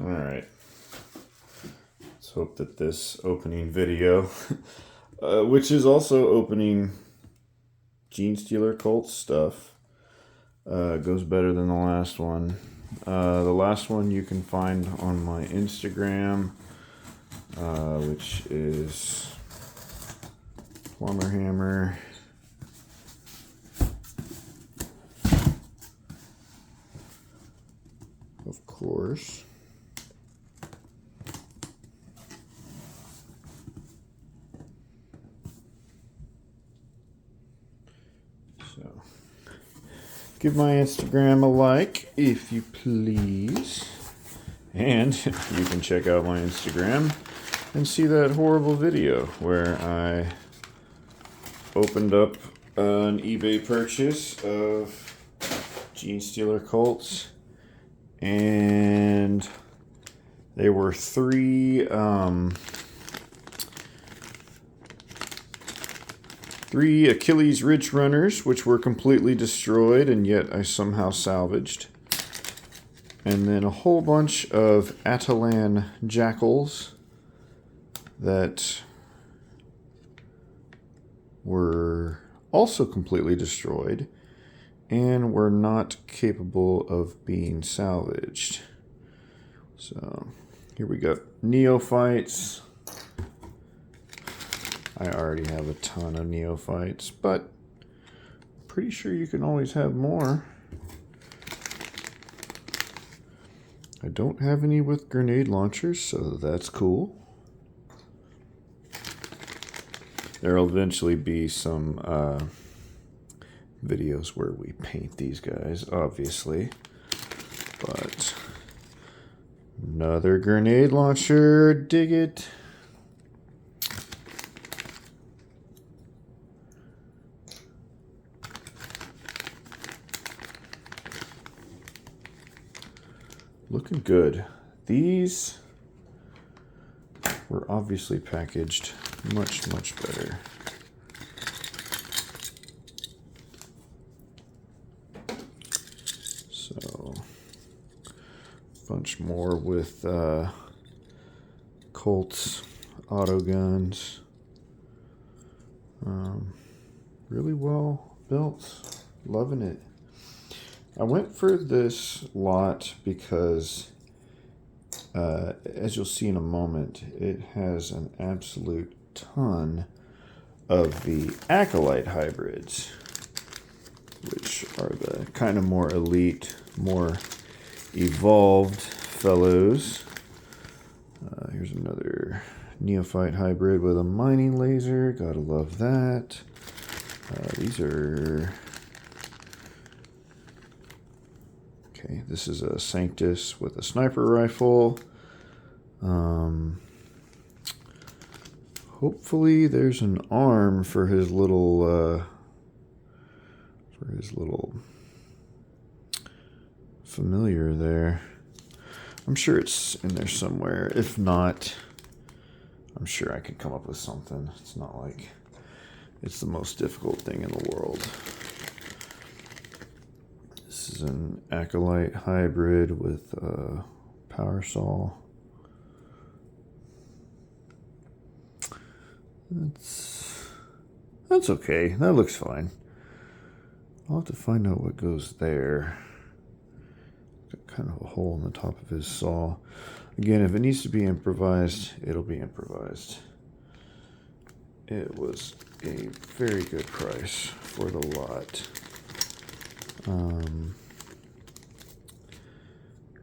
All right. Let's hope that this opening video, which is also opening Genestealer Cult stuff, goes better than the last one. The last one you can find on my Instagram, which is Plumber Hammer. Of course. So, give my Instagram a like if you please. And you can check out my Instagram and see that horrible video where I opened up an eBay purchase of Genestealer Cults. And there were three Achilles Ridge Runners, which were completely destroyed, and yet I somehow salvaged. And then a whole bunch of Atalan Jackals that were also completely destroyed and were not capable of being salvaged. So here we go. Neophytes. I already have a ton of neophytes, but pretty sure you can always have more. I don't have any with grenade launchers, so that's cool. There'll eventually be some videos where we paint these guys, obviously. But another grenade launcher, dig it. Looking good. These were obviously packaged much better. So, a bunch more with Colts auto guns. Really well built. Loving it. I went for this lot because, as you'll see in a moment, it has an absolute ton of the Acolyte hybrids, which are the kind of more elite, more evolved fellows. Here's another Neophyte hybrid with a mining laser. Gotta love that. These are... Okay, this is a Sanctus with a sniper rifle. Hopefully there's an arm for his little familiar there. I'm sure it's in there somewhere. If not, I'm sure I could come up with something. It's not like it's the most difficult thing in the world. This is an Acolyte hybrid with a power saw. That's okay. That looks fine. I'll have to find out what goes there. Got kind of a hole in the top of his saw. Again, if it needs to be improvised, it'll be improvised. It was a very good price for the lot.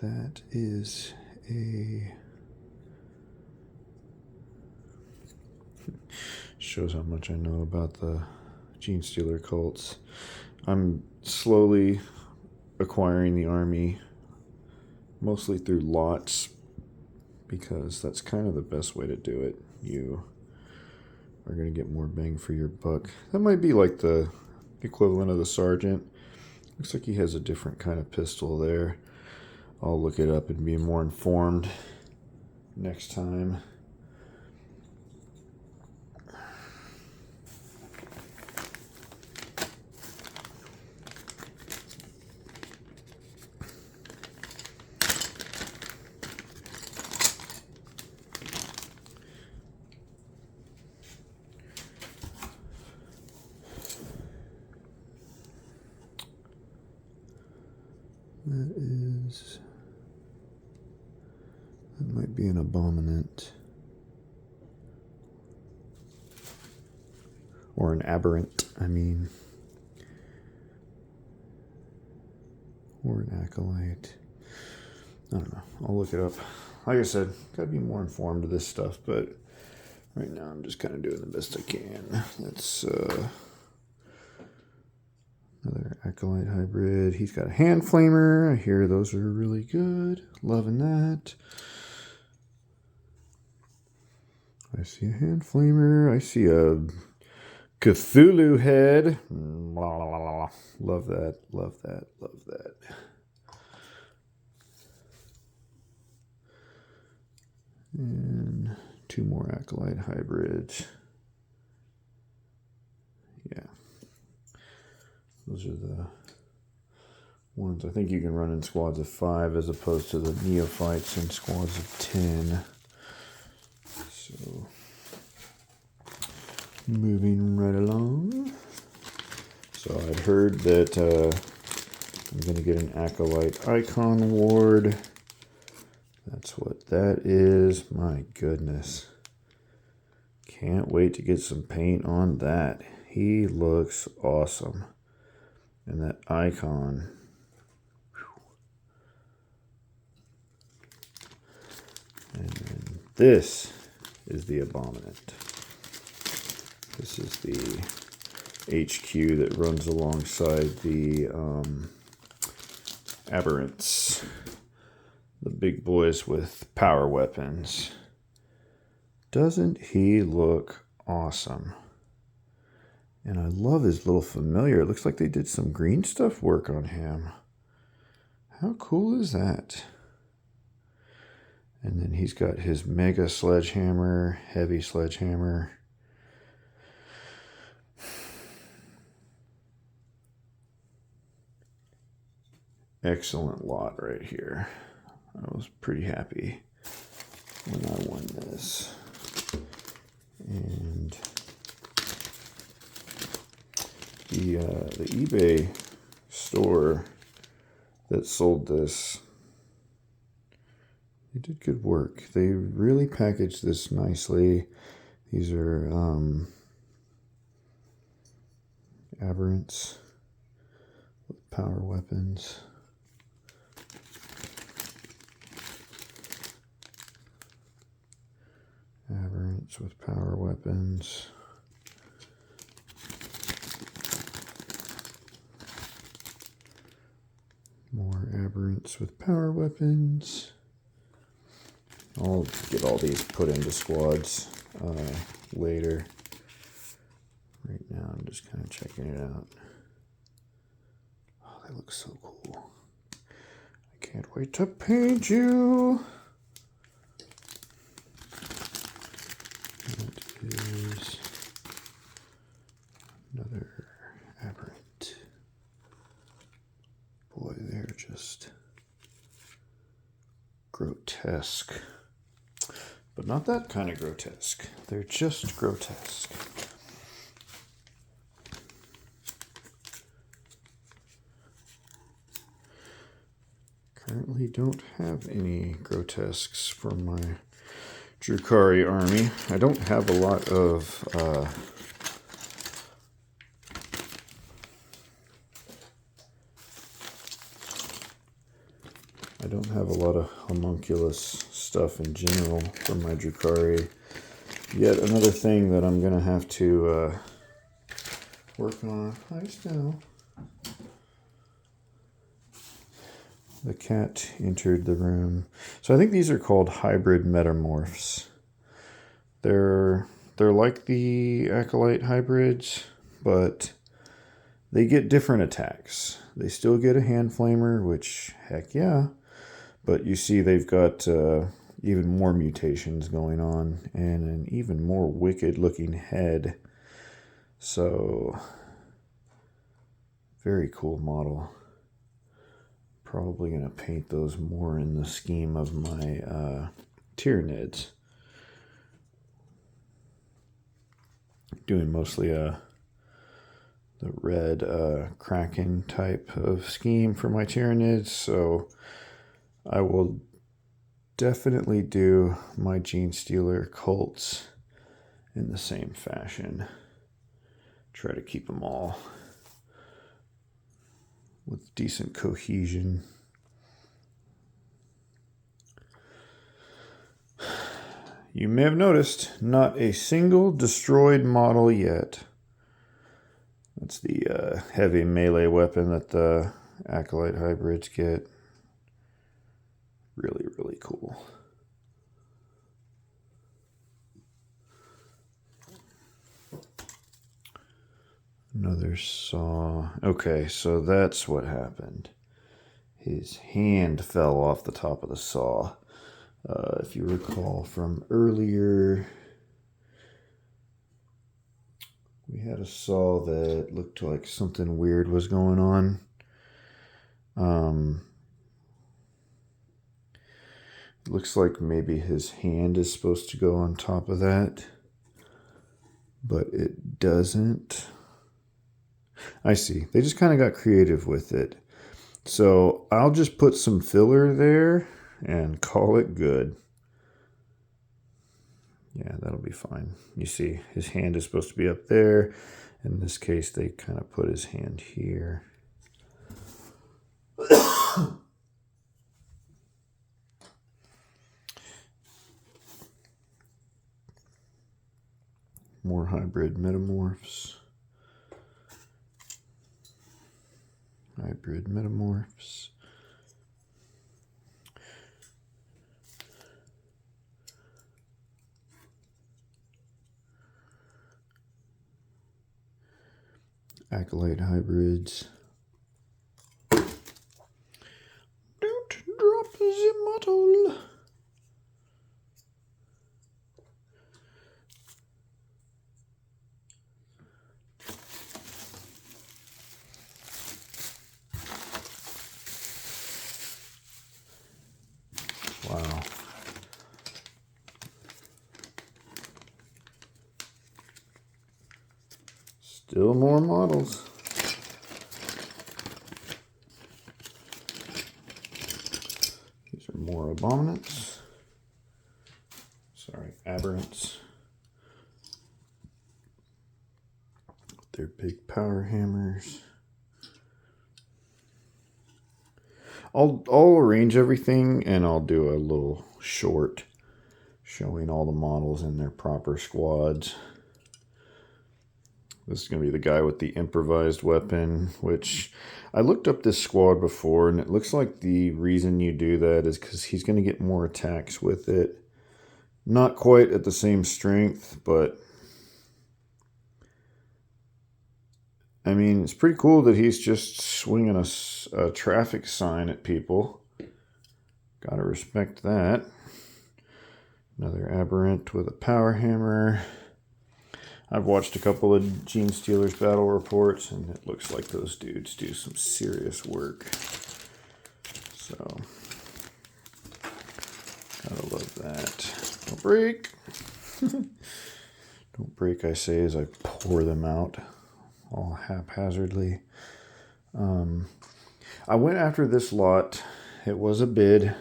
That is a... Shows how much I know about the Genestealer Cults. I'm slowly acquiring the army, mostly through lots, because that's kind of the best way to do it. You are going to get more bang for your buck. That might be like the equivalent of the Sergeant. Looks like he has a different kind of pistol there. I'll look it up and be more informed next time. That might be an abominant. Or an aberrant, I mean. Or an acolyte. I don't know. I'll look it up. Like I said, gotta be more informed of this stuff, but right now I'm just kind of doing the best I can. That's another acolyte hybrid. He's got a hand flamer. I hear those are really good. Loving that. I see a hand flamer. I see a Cthulhu head. Blah, blah, blah, blah. Love that. Love that. Love that. And 2 more acolyte hybrids. Yeah. Those are the ones I think you can run in squads of 5 as opposed to the neophytes in squads of 10. So, moving right along. So I'd heard that I'm going to get an acolyte icon ward. That's what that is. My goodness. Can't wait to get some paint on that. He looks awesome. And that icon. And then this is the abominant. This is the HQ that runs alongside the aberrants. The big boys with power weapons. Doesn't he look awesome? And I love his little familiar. It looks like they did some green stuff work on him. How cool is that? And then he's got his mega sledgehammer, heavy sledgehammer. Excellent lot right here. I was pretty happy when I won this. And the eBay store that sold this, they did good work. They really packaged this nicely. These are aberrants with power weapons. Aberrants with power weapons. More aberrants with power weapons. I'll get all these put into squads later. Right now I'm just kind of checking it out. Oh, they look so cool. I can't wait to paint you. That is another aberrant. Boy, they're just grotesque. But not that kind of grotesque. They're just grotesque. Currently don't have any grotesques for my Drukhari army. I don't have a lot of homunculus stuff in general for my Drukhari. Yet another thing that I'm gonna have to work on. Hi, Snow. The cat entered the room. So I think these are called hybrid metamorphs. They're like the acolyte hybrids, but they get different attacks. They still get a hand flamer, which heck yeah. But you see they've got even more mutations going on and an even more wicked looking head. So very cool model. Probably going to paint those more in the scheme of my Tyranids. Doing mostly the red Kraken type of scheme for my Tyranids, so I will definitely do my Genestealer Colts in the same fashion. Try to keep them all with decent cohesion. You may have noticed, not a single destroyed model yet. That's the heavy melee weapon that the Acolyte hybrids get. Really, really cool. Another saw. Okay, so that's what happened. His hand fell off the top of the saw. If you recall from earlier, we had a saw that looked like something weird was going on. Looks like maybe his hand is supposed to go on top of that, but it doesn't. I see. They just kind of got creative with it. So I'll just put some filler there and call it good. Yeah, that'll be fine. You see, his hand is supposed to be up there. In this case, they kind of put his hand here. More hybrid metamorphs. Hybrid metamorphs. Acolyte hybrids. Don't drop the model. Wow. Still more models. These are more abominants. Sorry, aberrants. They're big power hammers. I'll arrange everything and I'll do a little short showing all the models in their proper squads. This is going to be the guy with the improvised weapon, which I looked up this squad before, and it looks like the reason you do that is because he's going to get more attacks with it. Not quite at the same strength, but I mean, it's pretty cool that he's just swinging a traffic sign at people. Gotta respect that. Another aberrant with a power hammer. I've watched a couple of Genestealers battle reports, and it looks like those dudes do some serious work. So, gotta love that. Don't break. Don't break, I say, as I pour them out all haphazardly. I went after this lot. It was a bid.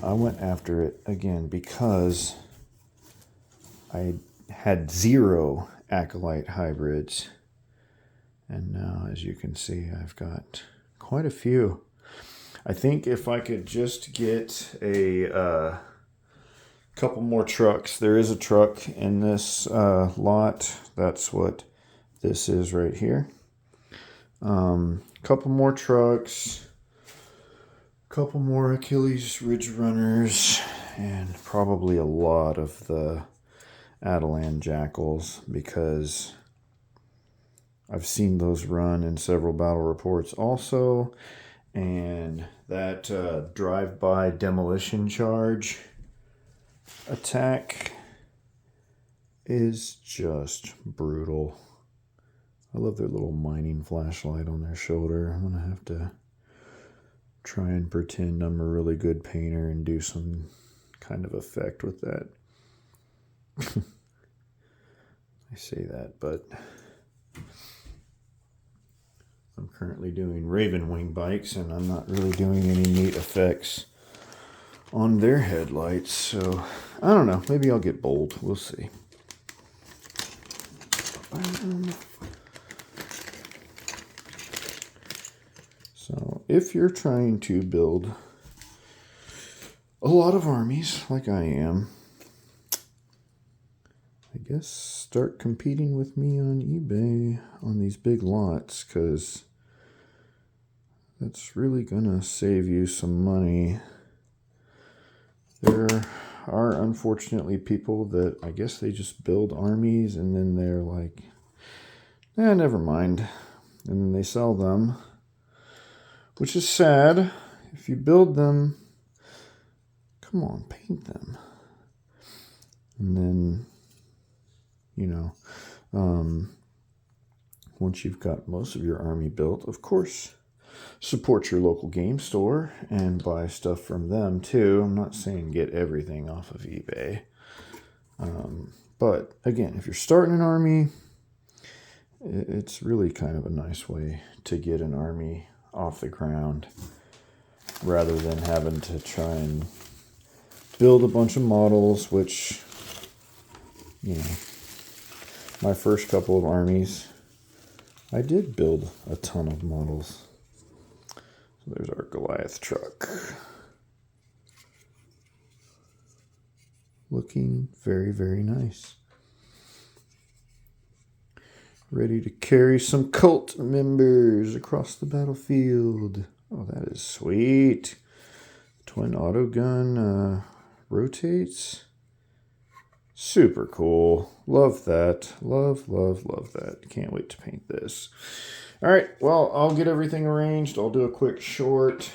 I went after it again because I had 0 Acolyte hybrids. And now, as you can see, I've got quite a few. I think if I could just get a couple more trucks. There is a truck in this lot. That's what this is right here. Couple more trucks. Couple more Achilles Ridge Runners. And probably a lot of the Attilan Jackals, because I've seen those run in several battle reports also. And that drive-by demolition charge attack is just brutal. I love their little mining flashlight on their shoulder. I'm gonna have to try and pretend I'm a really good painter and do some kind of effect with that. I say that, but I'm currently doing Raven Wing bikes, and I'm not really doing any neat effects on their headlights. So I don't know. Maybe I'll get bold. We'll see. So if you're trying to build a lot of armies like I am, I guess start competing with me on eBay on these big lots, because that's really gonna save you some money. There are unfortunately people that I guess they just build armies and then they're like, never mind, and then they sell them, which is sad. If you build them, come on, paint them. And then, you know, once you've got most of your army built, of course, support your local game store and buy stuff from them too. I'm not saying get everything off of eBay. But again, if you're starting an army, it's really kind of a nice way to get an army off the ground rather than having to try and build a bunch of models, which, you know, my first couple of armies, I did build a ton of models. So there's our Goliath truck. Looking very, very nice. Ready to carry some cult members across the battlefield. Oh, that is sweet. Twin auto gun rotates. Super cool. Love that. Love, love, love that. Can't wait to paint this. All right, well, I'll get everything arranged. I'll do a quick short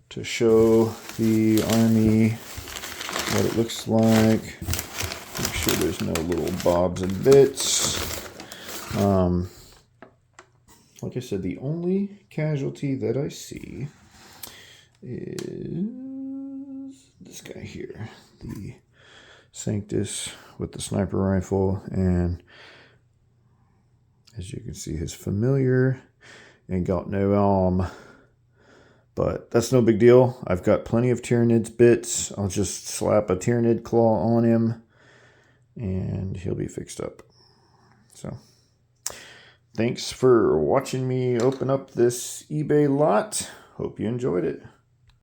to show the army what it looks like. Make sure there's no little bobs and bits. Like I said, the only casualty that I see is this guy here, the Sanctus with the sniper rifle, and as you can see, his familiar ain't got no arm, but that's no big deal. I've got plenty of Tyranids bits. I'll just slap a Tyranid claw on him and he'll be fixed up. So thanks for watching me open up this eBay lot. Hope you enjoyed it.